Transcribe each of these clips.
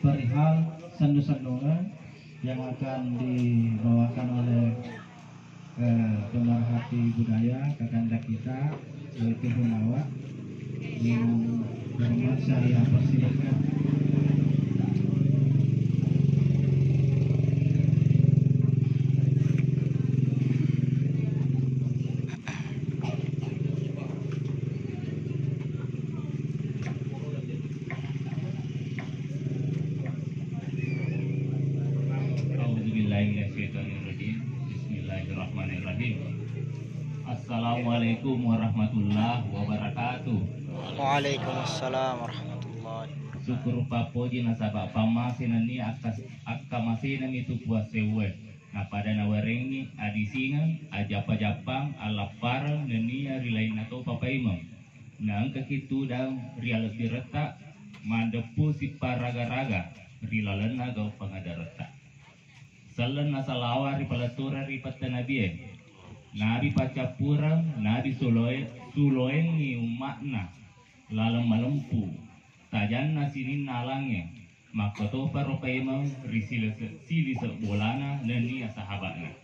perihal sendu-sendungan yang akan dibawakan oleh pemerhati budaya Kakanda kita, yaitu Humawa, yang hormat saya persilakan. Bismillahirrahmanirrahim. Assalamualaikum warahmatullahi wabarakatuh. Waalaikumsalam warahmatullahi. Syukur papoji nasabak pamasinani akka masina itu puas sewe. Na pada nawarengi adisingan ajapa-japang alaparan nenia rilain atau papaimam. Na angka kitu dan rialas direta mandepu si paraga-raga rilalena gau pangadareta. Salan nasalawa ri palatura ri patanabiye. Nabi pacapurang, nabi suloengi umakna lalang malempu. Tajan nasinin nalangnya. Maka topa ropaimang risila sili sebolana nani sahabatna.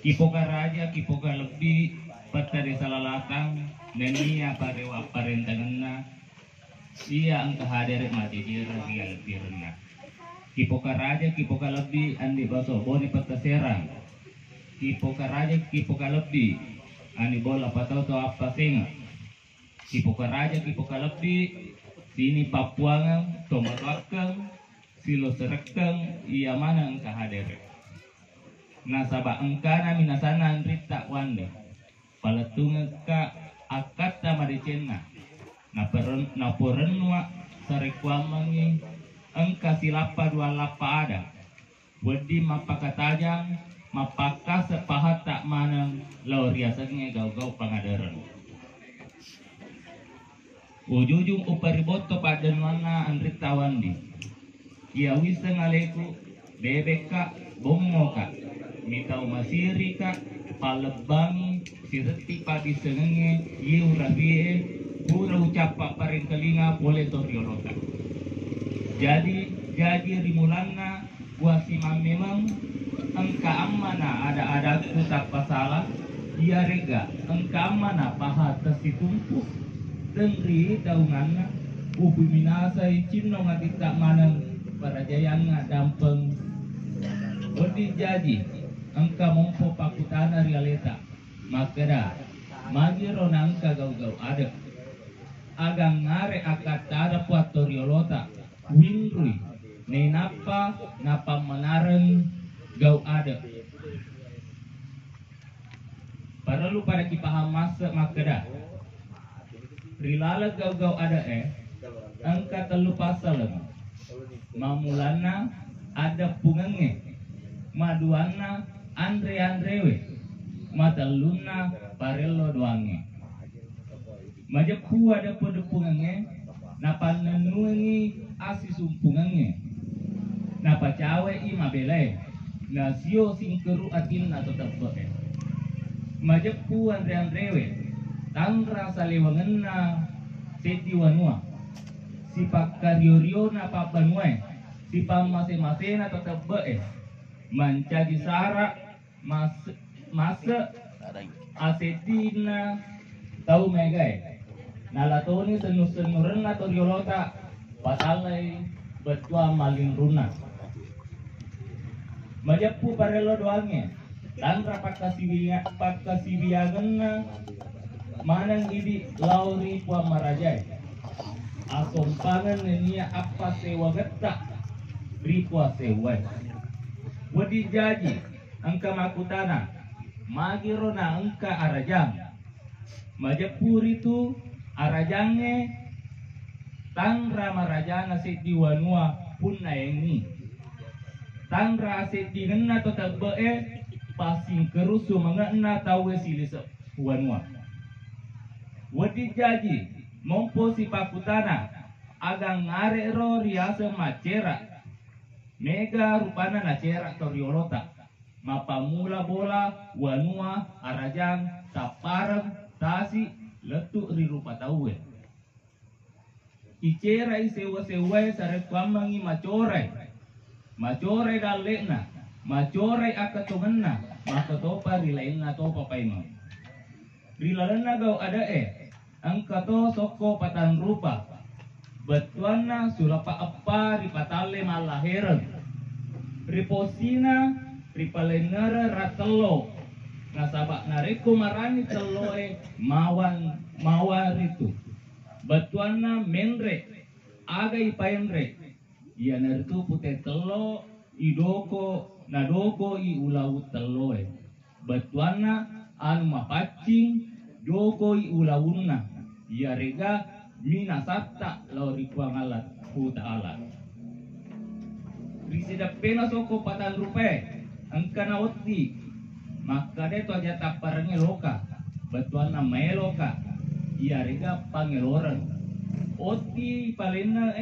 Kipoka raja, kipoka lebih peta desa lalatang nani apa rewa parentanganna. Ia angka hadirin mati dira ria lebih rendah. Kipoka raja, kipoka lebih andi baso boni peta serang. Kipoka raja, kipoka lebih andi bola patau to apa senga. Kipoka raja, kipoka lebih sini papuangan, tomalakang, silo serekang, iya mana engka hadir. Nasaba engkana minasana anrita wande. Palatunga ka akata madicena. Naporenwa sarekwamangi engka silapa dua lapa ada. Wedi mapakatajang, mapaka sepahat tak manang lauriasanya gau-gau pangadaran. Ujujung upariboto pada mana andrit tawandi. Ia wisa ngaleku bebek kak, bongo kak, mitau masiri kak, palebangi, sireti padi sengenge, iu rabie, pura ucapa paring kelinga boleh toriolota. Jadi rimulana buasima memang engka amana ada tak pasalah, ia rega engka amana paha tersitumpu. Tengri daunganna ubi minasai cinno ngati tak manang para jayanga dampeng odi jadi angka mompo pakutana realita makada magiro nangka gau-gau ada agang ngare akatara puatoriolota windrui ne napa menareng gau ada perlu pada kipaham masa makada rilala gau-gau ada angka telu pasal mamulana ada pungenge maduana andrewe mataluna parello doange majepu ada pada pungenge napa nenungi asi sumpungenge napa cawe i mabele nasio singkeru atin atau tebbe majepu andrewe tangra salewangenna seti wanua si pakariorio na papanue si pamase-mase na tetebe mancadi sara masa asetina tau megai nalatoni senu-senuren na toriolota patalai betua malin runa majapu parelo doange tangra pakasibiagenna manang idi lauri pua marajai asompangan nenia apa sewa geta ripua sewa wedi jaji angka makutana magirona angka arajang majapur itu arajange tangra marajana seti wanua punna ini tangra seti ngena to tabe pasing kerusu mangena tawe silisa wanua wedi jaji mompo si pakutana agang ngare ro riasa macera mega rupana nacera toriolota mapamula bola wanua arajang taparang tasi letu ri rupa taue icerai sewa-sewa sare pamangi macorai dalena macorai akatongenna makatopa rilainna topa paimang rilalena gau ada angkato soko patan rupa betuanna sulapa apa ripatale malaheran riposina ripalenera ratelo nasabak nareko marani teloe mawar itu betuanna menre aga ipaenre iya nertu pute telo idoko nadoko i ulau teloe betuanna anu mapacing doko i ulaunna iya rega mina satta lau rikuangalat ku ta'ala risida pena soko patan rupe angkana wati maka de to aja taparnya loka betuanna meloka iya rega pangeloran oti palena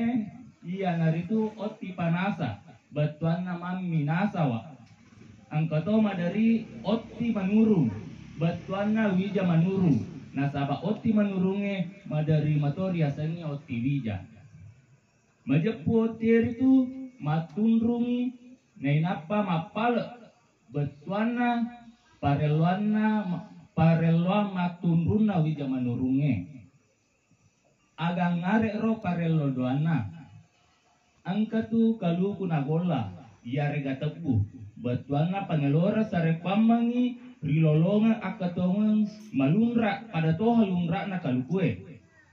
iya naritu oti panasa betuanna minasa wa angkato madari oti manurung betuanna wija manurung nasaba oti manurunge madari matori asanya oti wija majepu oti itu matundrungi nainapa mapal betuanna parelua matundruna wija manurunge agang ngare ro parelo doana angkatu kaluku nagola iya rega tebu betuanna pangelora sare pamangi rilolonga akatongan malunra pada toha lunra na kalukue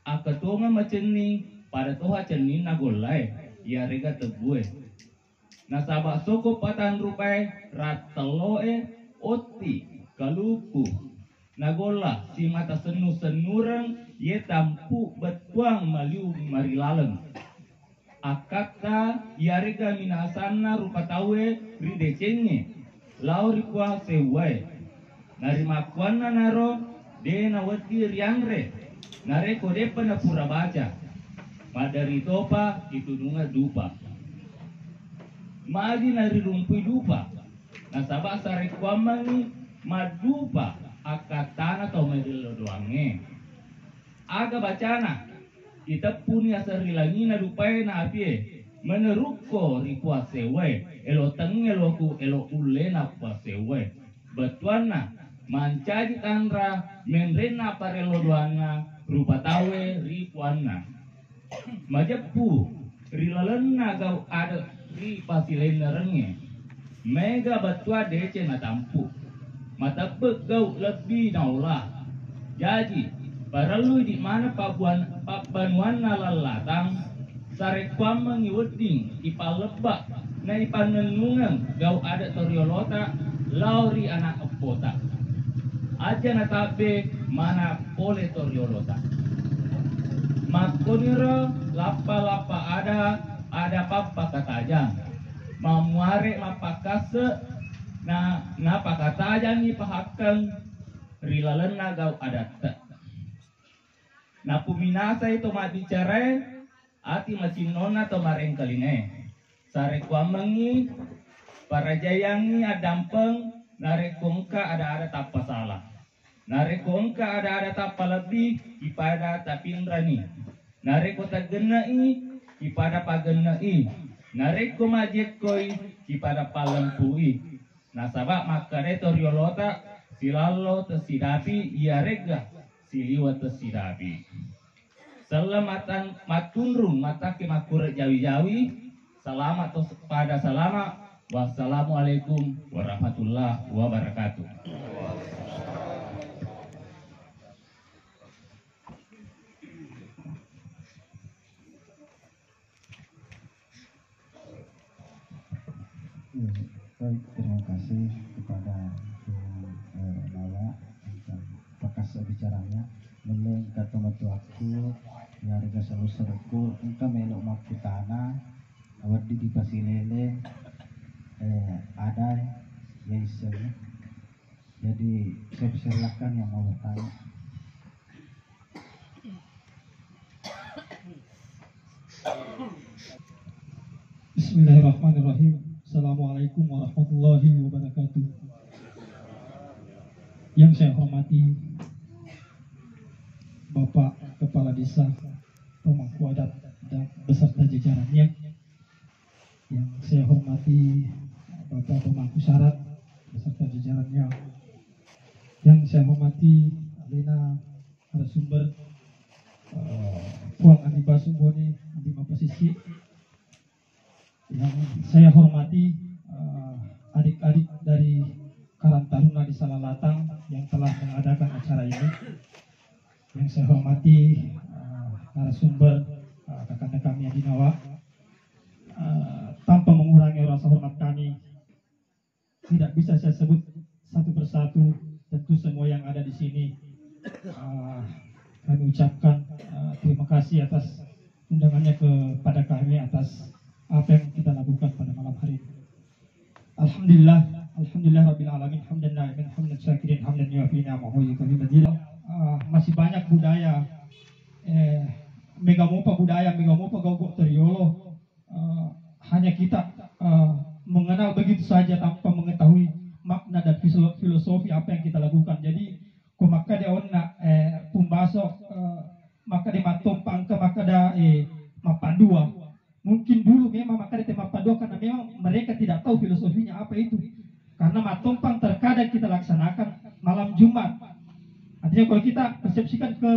akatonga maceni pada toha cenin nagolai iya rega tebue nasaba soko patan rupai rateloe oti kaluku nagola si mata senu-senurang ye tampu betuang maliu marilaleng akata yarega minasana rupa tawe ridecenge lau rikuang sewai nari makuana naro de nawati riangre nare kode pana pura baca madari topa itu dunga dupa madi nari rumpui dupa nasaba sare kuamani madupa akatana atau medelo doange aga bacana kita punya serilangina dupai na apie meneruko ripua sewe elo tenge loku elo ulena pua sewe betuana mancadi tanra menrena parelo doanga rupa tawe ripuana majepu rilalena gau ada ri pasilena renge mega betua dece na tampu mata gau lebih naulah jadi paralu di mana pabanuan lalatang sare kwamang iweding ipalebak na ipanenungang gau ada toriolota lauri anak epota aja na tabe mana pole toriolota makoniro lapa ada papa katajang mamuare mapakase na pakatajang ni pahakang rilalena gau adat na puminasa itu mak bicara ati macinona to mareng kalinge sare kuamengi para jayangi adampeng nare kongka ada tapa salah nare kongka ada tapa lebih ipada tapindrani nare kota genai ipada pagenai nare komajek koi ipada palempui nasabak makare toriolota silalo tesidapi ia rega siliwat tesidapi selamatan matunrung mata ke makure jawi-jawi selamat pada salama wassalamualaikum warahmatullahi wabarakatuh. Baik, terima kasih kepada Naya bekas bicaranya meleng kata matu aku ya rega seru-seruku engka melok makutana awak di pasilele ada ya iseng jadi saya persilakan yang mau bertanya. Bismillahirrahmanirrahim. Assalamualaikum warahmatullahi wabarakatuh. Yang saya hormati Bapak Kepala Desa Pemangku Adat yang saya hormati Bapak pemangku syarat beserta jajarannya, yang saya hormati Alena narasumber Puan Andi Basuboni di posisi, yang saya hormati adik-adik dari Karang Taruna di Salalatang yang telah mengadakan acara ini, yang saya hormati narasumber kakak kami Adinawa. Tanpa mengurangi rasa hormat kami, tidak bisa saya sebut satu persatu. Tentu semua yang ada di sini kami ucapkan terima kasih atas undangannya kepada kami, atas apa yang kita lakukan pada malam hari ini. Alhamdulillah rabbil alamin, hamdan na'imin, hamdan syakirin, hamdan yuafi ni'amahu wa yukafi mazidah. Masih banyak budaya megamopa gogok teriolo. Hanya kita mengenal begitu saja tanpa mengetahui makna dan filosofi apa yang kita lakukan. Jadi maka dia onna pumbaso maka dia matompang ke maka dia mapandua. Mungkin dulu memang maka dia mapandua karena memang mereka tidak tahu filosofinya apa itu. Karena matompang terkadang kita laksanakan malam Jumat. Artinya kalau kita persepsikan ke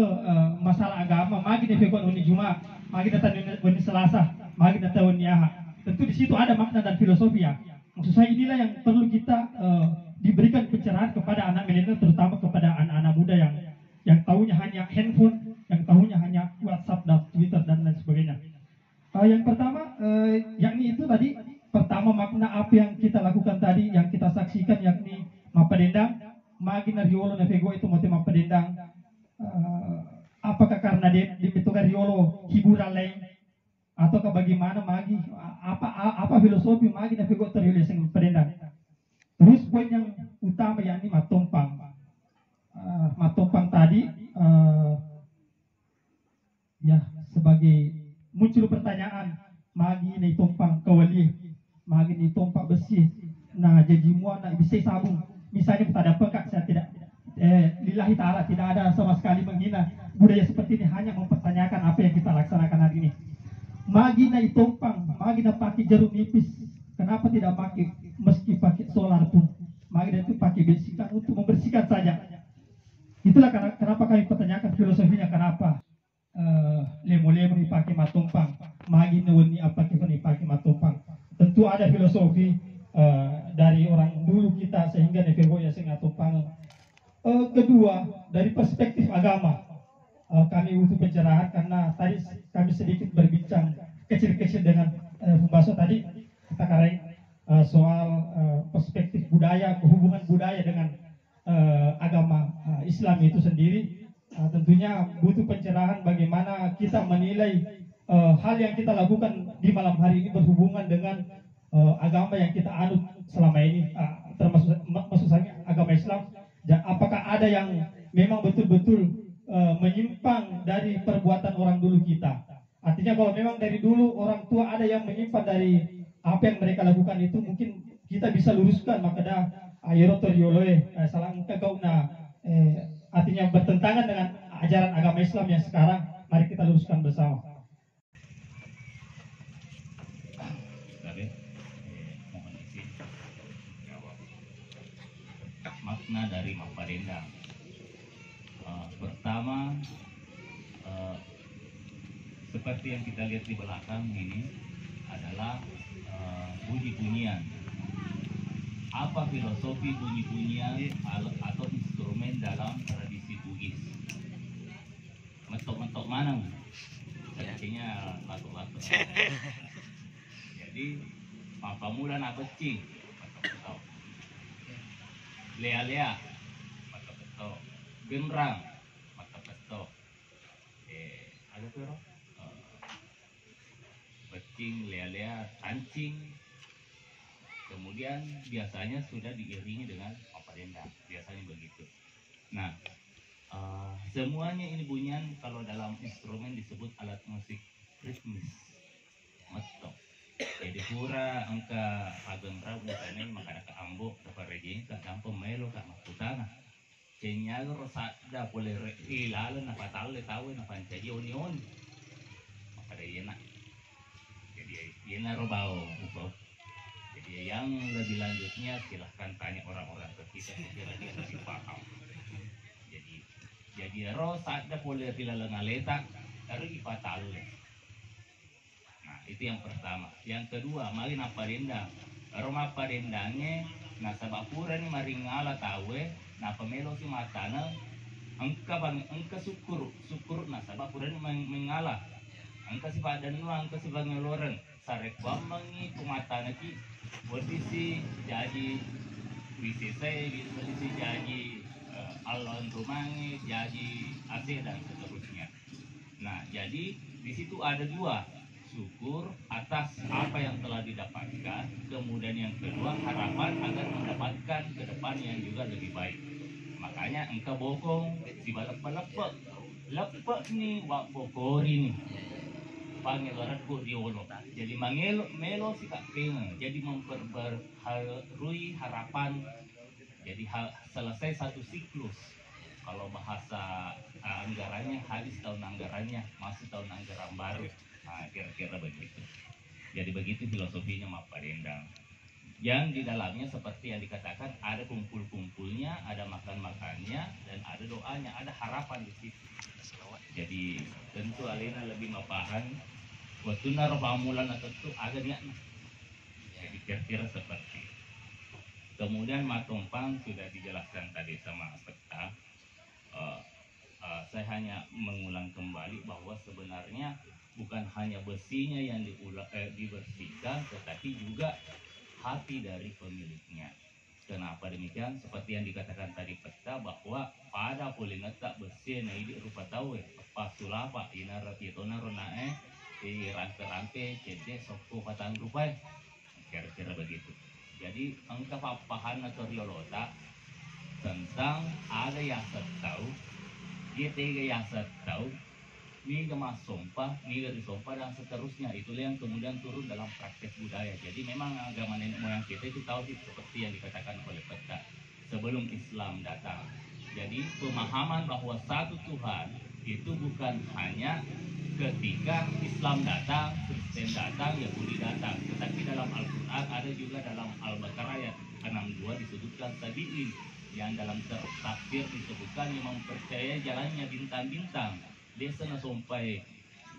masalah agama, magi dia fekon uni Jumat, magi datang uni Selasa, magi datang uni Ahad. Tentu di situ ada makna dan filosofi ya. Maksud saya inilah yang perlu kita diberikan pencerahan kepada anak milenial, terutama kepada anak-anak muda yang tahunya hanya handphone, yang tahunya hanya WhatsApp dan Twitter dan lain sebagainya. Yang pertama, yakni itu tadi, pertama makna apa yang kita lakukan tadi, yang kita saksikan, yakni mapadendang, magi nariolo navego itu motif mapadendang. Apakah karena dia dibentukkan riolo hiburan lain, ataukah bagaimana magi apa filosofi magi navego teriolo yang mapadendang. Terus poin yang utama yakni matompang. Matompang tadi ya sebagai muncul pertanyaan, magi ni tompang kawali, magi ni tompak besi, nah jadi mua nak bisa sabung. Misalnya kita ada pekak, saya tidak lillahi ta'ala tidak ada sama sekali menghina budaya seperti ini, hanya mempertanyakan apa yang kita laksanakan hari ini. Magi na tompang, magi na pakai jarum nipis, kenapa tidak pakai, meski pakai solar pun magi na itu pakai bersihkan untuk membersihkan saja. Itulah kenapa kami pertanyakan filosofinya, kenapa lemo-lemo dipakai matompang, magi nawani apa kita dipakai matompang. Tentu ada filosofi dari orang dulu kita sehingga nefego ya sing matompang. Kedua, dari perspektif agama, kami butuh pencerahan karena tadi kami sedikit berbincang kecil-kecil dengan pembahasan tadi kita karain soal perspektif budaya, hubungan budaya dengan agama Islam itu sendiri. Tentunya butuh pencerahan bagaimana kita menilai hal yang kita lakukan di malam hari ini berhubungan dengan agama yang kita anut selama ini, termasuk maksud saya agama Islam. Dan apakah ada yang memang betul-betul menyimpang dari perbuatan orang dulu kita? Artinya kalau memang dari dulu orang tua ada yang menyimpang dari apa yang mereka lakukan itu, mungkin kita bisa luruskan. Maka dah ayerotor yoloe salang kau na artinya bertentangan dengan ajaran agama Islam yang sekarang, mari kita luruskan bersama. Mohon izin jawab. Makna dari mapadendang. Pertama, seperti yang kita lihat di belakang ini adalah bunyi-bunyian. Apa filosofi bunyi-bunyian atau instrumen dalam tradisi Bugis? Mentok-mentok mana? Artinya lato-lato. Jadi papamulan apa cing? Mentok-mentok. Lea-lea, mentok-mentok. Genrang, mentok-mentok. Ada pero? Becing, lea-lea, tancing. Kemudian biasanya sudah diiringi dengan mapadendang, biasanya begitu. Nah, semuanya ini bunyian kalau dalam instrumen disebut alat musik ritmis, metok. Jadi pura angka ageng rau misalnya makanya ke ambok ke parejeng ke dampo melo ke makutana. Cenyal rosada boleh ilalan apa tahu le tahu apa jadi onion. Maka dia enak. Jadi Robau. Jadi yang lebih lanjutnya silahkan tanya orang-orang sekitar, kira dia lebih paham. Jadi saat ada boleh dilalang aleta dari fatal. Nah itu yang pertama. Yang kedua, mari napa dendang. Roma padendangnya, nah sabapura ni maringala tawe, nah pemelo si matana, angka syukur nah sabapura ni mengalah. Angka si padan nu, angka si bangeloren, sarek bamangi kumatana ki, posisi jadi saya posisi jadi alon rumangi, jadi AC dan seterusnya. Nah jadi di situ ada dua, syukur atas apa yang telah didapatkan, kemudian yang kedua harapan agar mendapatkan ke depan yang juga lebih baik. Makanya engkau bokong si lepek nih wak bokori nih pangeloran ku diolo. Jadi melo si kak pengen, jadi memperbarui harapan. Jadi selesai satu siklus. Kalau bahasa anggarannya habis tahun anggarannya, masuk tahun anggaran baru. Nah, kira-kira begitu. Jadi begitu filosofinya Mapa Dendang. Yang di dalamnya seperti yang dikatakan ada kumpul-kumpulnya, ada makan-makannya, dan ada doanya, ada harapan di situ. Jadi tentu Alina lebih mapahan. Waktu naruh pamulan atau itu ada niatnya. Jadi kira-kira seperti itu. Kemudian matompang sudah dijelaskan tadi sama Peta. Saya hanya mengulang kembali bahwa sebenarnya bukan hanya besinya yang dibersihkan, tetapi juga hati dari pemiliknya. Kenapa demikian? Seperti yang dikatakan tadi Peta bahwa pada polingeta besi naidi rupa tahu pasulapa inarati tonaronae di rantai-rantai cede soko patang rupai. Kira-kira begitu. Jadi engkau papahan atau riolota tentang ada yang tahu, dia tiga yang tahu, ini kemas sompah, ini dari sompah dan seterusnya. Itulah yang kemudian turun dalam praktek budaya. Jadi memang agama nenek moyang kita itu tahu seperti yang dikatakan oleh Peta sebelum Islam datang. Jadi pemahaman bahwa satu Tuhan itu bukan hanya ketika Islam datang, Kristen datang, Yahudi datang, tetapi dalam Al-Quran ada juga dalam Al-Baqarah ayat 62 disebutkan sabiin, yang dalam tafsir disebutkan yang mempercayai jalannya bintang-bintang. Dia sana sampai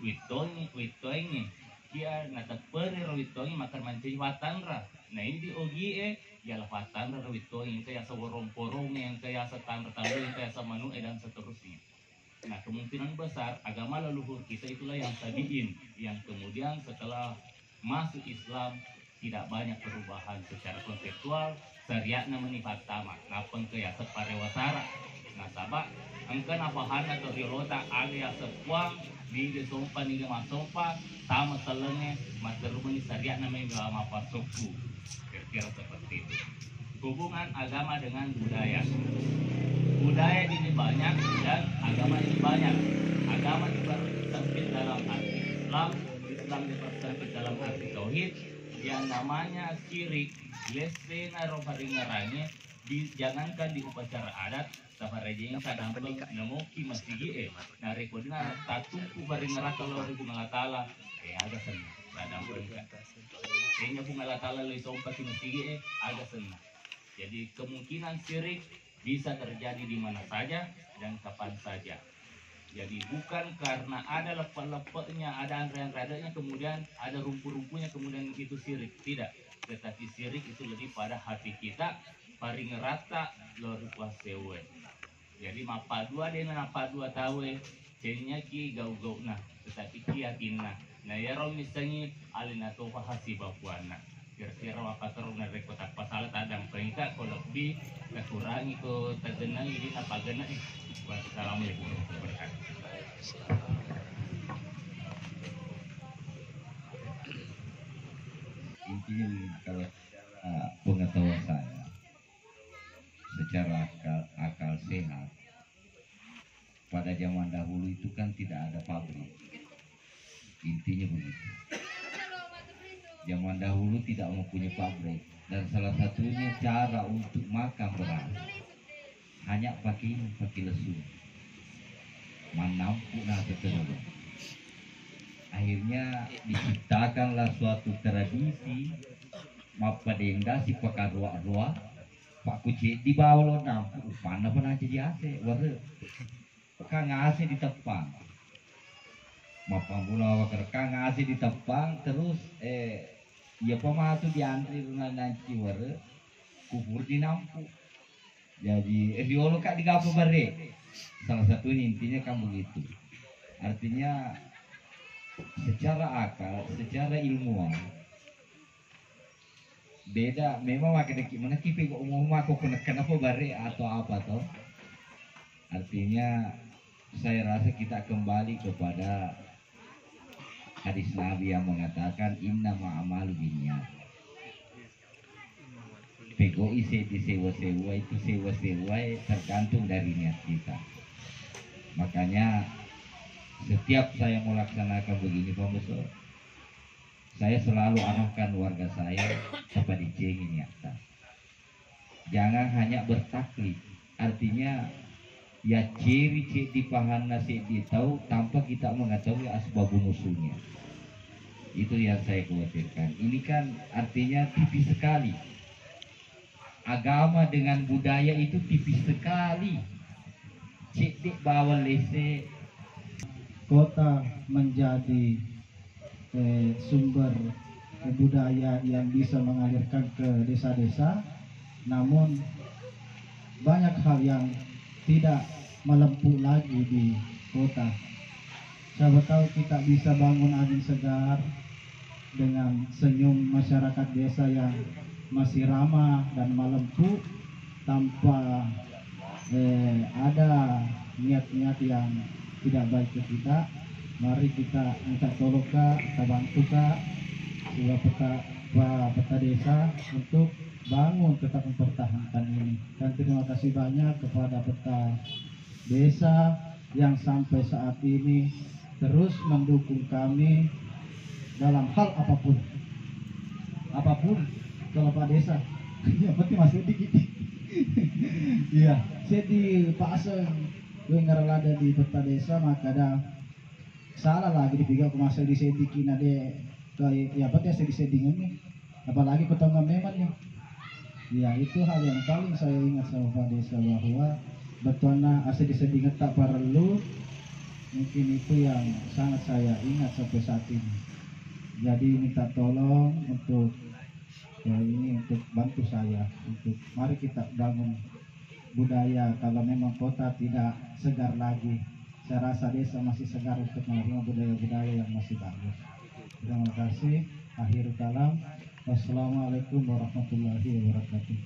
witoingi, dia nata perir witoingi makan mancing watanra. Nah ini di OGE ialah watanra witoingi kayak seworong-porong yang kayak setanra tahu yang kayak semanu dan seterusnya. Nah kemungkinan besar agama leluhur kita itulah yang sabiin, yang kemudian setelah masuk Islam tidak banyak perubahan secara konseptual, syariatna menifat tamat, napeng kaya separewasara. Nah sabak engkan apahan atau riolota ada yang sepuang ni sompa ni masompa sama selenge materumani syariatna memang apa soku. Kira-kira seperti itu. Hubungan agama dengan budaya. Budaya ini banyak dan agama ini banyak. Agama dipersempit dalam arti Islam, Islam dipersempit dalam arti tauhid. Yang namanya syirik, lesena rofaringaranya, jangankan di upacara adat, sabarejeng kadang nemoki masigi nah rekodina tatumpu baringara kalau ribu ngalatala agak senang kadang perangkat. Kayaknya bunga latala lo isompa si masigi agak senang. Jadi kemungkinan syirik bisa terjadi di mana saja dan kapan saja. Jadi bukan karena ada lepek-lepeknya, ada antrean-antreannya, kemudian ada rumpu-rumpunya, kemudian itu syirik. Tidak. Tetapi syirik itu lebih pada hati kita, paling rata lor wasewe. Jadi mapa dua dengan apa dua tawe, jadinya ki gau-gau nah, tetapi kiatina. Nah ya rom misalnya alina to fahasi bapuana. Kira-kira wakat teruna rekotak pasal tadang peringkat kalau lebih kekurangi ko tergenang ini apa genang. Wassalamualaikum warahmatullahi wabarakatuh. Intinya kalau pengetahuan saya secara akal sehat pada zaman dahulu itu kan tidak ada pabrik. Intinya begitu. Zaman dahulu tidak mempunyai pabrik dan salah satunya cara untuk makan beras hanya pakai lesu. Manampu nah betul. Akhirnya diciptakanlah suatu tradisi mapadenda si pakarua-rua pak kuci di bawah lo nampu mana pernah jadi ase wara kang ase di tepang mapambula wakar kang ase di tepang terus ya pematu diantri rumah nanti wara kubur di nampu jadi biolo kak digapo bare salah satunya intinya kan begitu artinya secara akal secara ilmuwan beda memang makin gimana kipi kok umum aku kenapa bare atau apa toh artinya saya rasa kita kembali kepada hadis Nabi yang mengatakan inna ma'amalu binniyat pego isi disewa-sewa itu sewa-sewa tergantung dari niat kita makanya setiap saya melaksanakan begini pemirsa saya selalu arahkan warga saya kepada jengin nyata. Jangan hanya bertaklid. Artinya ya ciri di pahan nasi tahu tanpa kita mengetahui asbabun nusulnya. Itu yang saya khawatirkan. Ini kan artinya tipis sekali. Agama dengan budaya itu tipis sekali. Cik di bawah lese kota menjadi sumber budaya yang bisa mengalirkan ke desa-desa, namun banyak hal yang tidak melempuh lagi di kota. Siapa tahu kita bisa bangun angin segar dengan senyum masyarakat desa yang masih ramah dan melempuh tanpa ada niat-niat yang tidak baik ke kita. Mari kita minta tolong Kak, kita bantu Kak, peta desa untuk bangun tetap mempertahankan ini. Dan terima kasih banyak kepada peta desa yang sampai saat ini terus mendukung kami dalam hal apapun. Apapun kalau Pak Desa, yang penting masih dikit. Iya, saya di Pak Aseng, gue ngerelada di peta desa maka ada salah lagi dipiga aku masih disedikin ada kayak ya apa ya sedih nih apalagi petongga memang nih ya itu hal yang paling saya ingat sama Pak Desa bahwa betulnya asal disedih tak perlu mungkin itu yang sangat saya ingat sampai saat ini jadi minta tolong untuk ya ini untuk bantu saya untuk mari kita bangun budaya kalau memang kota tidak segar lagi. Saya rasa desa masih segar untuk menerima budaya-budaya yang masih bagus. Terima kasih. Akhir kalam. Wassalamualaikum warahmatullahi wabarakatuh.